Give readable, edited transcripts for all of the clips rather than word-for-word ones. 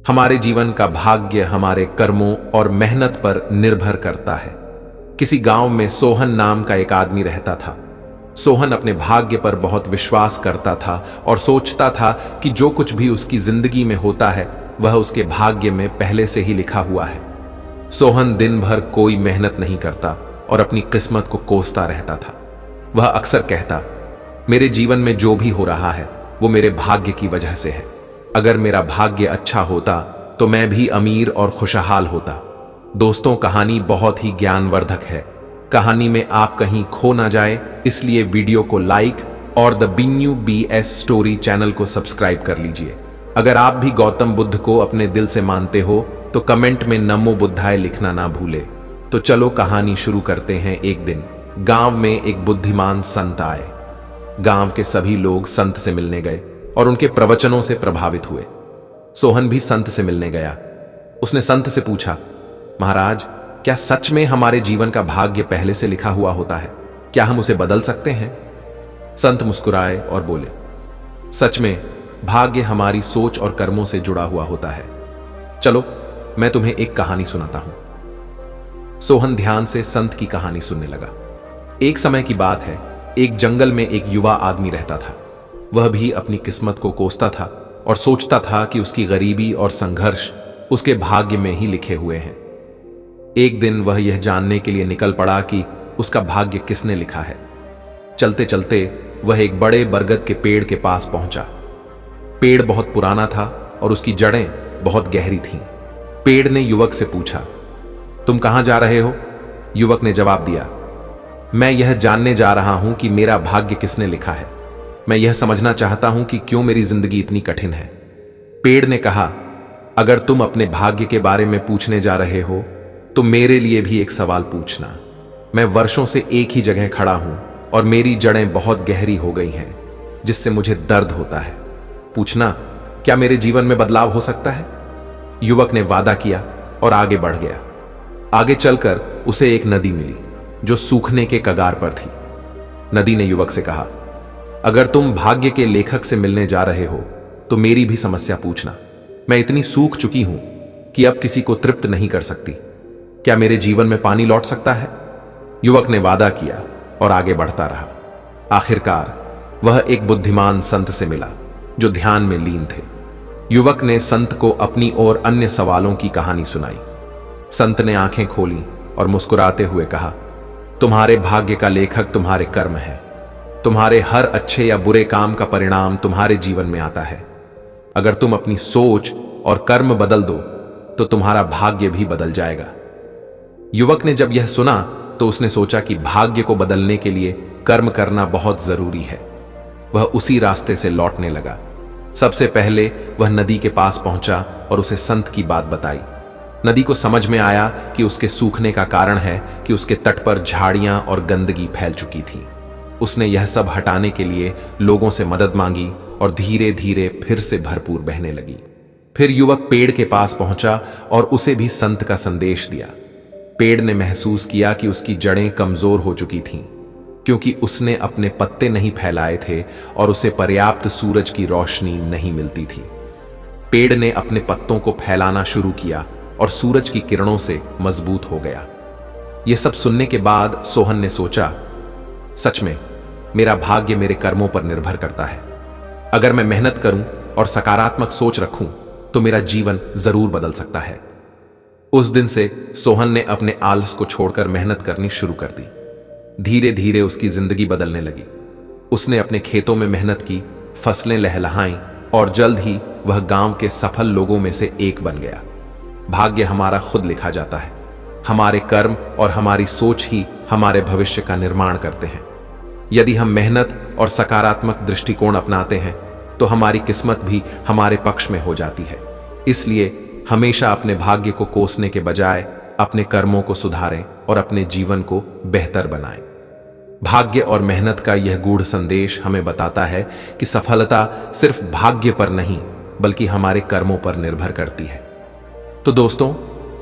हमारे जीवन का भाग्य हमारे कर्मों और मेहनत पर निर्भर करता है। किसी गांव में सोहन नाम का एक आदमी रहता था। सोहन अपने भाग्य पर बहुत विश्वास करता था और सोचता था कि जो कुछ भी उसकी जिंदगी में होता है वह उसके भाग्य में पहले से ही लिखा हुआ है। सोहन दिन भर कोई मेहनत नहीं करता और अपनी किस्मत को कोसता रहता था। वह अक्सर कहता, मेरे जीवन में जो भी हो रहा है वो मेरे भाग्य की वजह से है। अगर मेरा भाग्य अच्छा होता तो मैं भी अमीर और खुशहाल होता। दोस्तों, कहानी बहुत ही ज्ञानवर्धक है। कहानी में आप कहीं खो ना जाए, इसलिए वीडियो को लाइक और द बिन्यू BS स्टोरी चैनल को सब्सक्राइब कर लीजिए। अगर आप भी गौतम बुद्ध को अपने दिल से मानते हो तो कमेंट में नमो बुद्धाय लिखना ना भूले। तो चलो कहानी शुरू करते हैं। एक दिन गांव में एक बुद्धिमान संत आए। गांव के सभी लोग संत से मिलने गए और उनके प्रवचनों से प्रभावित हुए। सोहन भी संत से मिलने गया। उसने संत से पूछा, महाराज, क्या सच में हमारे जीवन का भाग्य पहले से लिखा हुआ होता है? क्या हम उसे बदल सकते हैं? संत मुस्कुराए और बोले, सच में भाग्य हमारी सोच और कर्मों से जुड़ा हुआ होता है। चलो मैं तुम्हें एक कहानी सुनाता हूं। सोहन ध्यान से संत की कहानी सुनने लगा। एक समय की बात है, एक जंगल में एक युवा आदमी रहता था। वह भी अपनी किस्मत को कोसता था और सोचता था कि उसकी गरीबी और संघर्ष उसके भाग्य में ही लिखे हुए हैं। एक दिन वह यह जानने के लिए निकल पड़ा कि उसका भाग्य किसने लिखा है। चलते चलते वह एक बड़े बरगद के पेड़ के पास पहुंचा। पेड़ बहुत पुराना था और उसकी जड़ें बहुत गहरी थीं। पेड़ ने युवक से पूछा, तुम कहां जा रहे हो? युवक ने जवाब दिया, मैं यह जानने जा रहा हूं कि मेरा भाग्य किसने लिखा है। मैं यह समझना चाहता हूं कि क्यों मेरी जिंदगी इतनी कठिन है। पेड़ ने कहा, अगर तुम अपने भाग्य के बारे में पूछने जा रहे हो तो मेरे लिए भी एक सवाल पूछना। मैं वर्षों से एक ही जगह खड़ा हूं और मेरी जड़ें बहुत गहरी हो गई हैं, जिससे मुझे दर्द होता है। पूछना, क्या मेरे जीवन में बदलाव हो सकता है? युवक ने वादा किया और आगे बढ़ गया। आगे चलकर उसे एक नदी मिली जो सूखने के कगार पर थी। नदी ने युवक से कहा, अगर तुम भाग्य के लेखक से मिलने जा रहे हो तो मेरी भी समस्या पूछना। मैं इतनी सूख चुकी हूं कि अब किसी को तृप्त नहीं कर सकती। क्या मेरे जीवन में पानी लौट सकता है? युवक ने वादा किया और आगे बढ़ता रहा। आखिरकार वह एक बुद्धिमान संत से मिला जो ध्यान में लीन थे। युवक ने संत को अपनी और अन्य सवालों की कहानी सुनाई। संत ने आंखें खोली और मुस्कुराते हुए कहा, तुम्हारे भाग्य का लेखक तुम्हारे कर्म है। तुम्हारे हर अच्छे या बुरे काम का परिणाम तुम्हारे जीवन में आता है। अगर तुम अपनी सोच और कर्म बदल दो तो तुम्हारा भाग्य भी बदल जाएगा। युवक ने जब यह सुना तो उसने सोचा कि भाग्य को बदलने के लिए कर्म करना बहुत जरूरी है। वह उसी रास्ते से लौटने लगा। सबसे पहले वह नदी के पास पहुंचा और उसे संत की बात बताई। नदी को समझ में आया कि उसके सूखने का कारण है कि उसके तट पर झाड़ियां और गंदगी फैल चुकी थी। उसने यह सब हटाने के लिए लोगों से मदद मांगी और धीरे धीरे फिर से भरपूर बहने लगी। फिर युवक पेड़ के पास पहुंचा और उसे भी संत का संदेश दिया। पेड़ ने महसूस किया कि उसकी जड़ें कमजोर हो चुकी थीं, क्योंकि उसने अपने पत्ते नहीं फैलाए थे और उसे पर्याप्त सूरज की रोशनी नहीं मिलती थी। पेड़ ने अपने पत्तों को फैलाना शुरू किया और सूरज की किरणों से मजबूत हो गया। यह सब सुनने के बाद सोहन ने सोचा, सच में मेरा भाग्य मेरे कर्मों पर निर्भर करता है। अगर मैं मेहनत करूं और सकारात्मक सोच रखूं तो मेरा जीवन जरूर बदल सकता है। उस दिन से सोहन ने अपने आलस को छोड़कर मेहनत करनी शुरू कर दी। धीरे धीरे उसकी जिंदगी बदलने लगी। उसने अपने खेतों में मेहनत की, फसलें लहलहाईं और जल्द ही वह गांव के सफल लोगों में से एक बन गया। भाग्य हमारा खुद लिखा जाता है। हमारे कर्म और हमारी सोच ही हमारे भविष्य का निर्माण करते हैं। यदि हम मेहनत और सकारात्मक दृष्टिकोण अपनाते हैं तो हमारी किस्मत भी हमारे पक्ष में हो जाती है। इसलिए हमेशा अपने भाग्य को कोसने के बजाय अपने कर्मों को सुधारें और अपने जीवन को बेहतर बनाएं। भाग्य और मेहनत का यह गूढ़ संदेश हमें बताता है कि सफलता सिर्फ भाग्य पर नहीं बल्कि हमारे कर्मों पर निर्भर करती है। तो दोस्तों,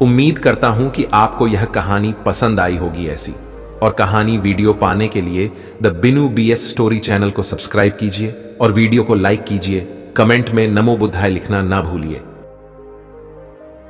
उम्मीद करता हूं कि आपको यह कहानी पसंद आई होगी। ऐसी और कहानी वीडियो पाने के लिए द बिन्यू BS स्टोरी चैनल को सब्सक्राइब कीजिए और वीडियो को लाइक कीजिए। कमेंट में नमो बुद्धाय लिखना ना भूलिए।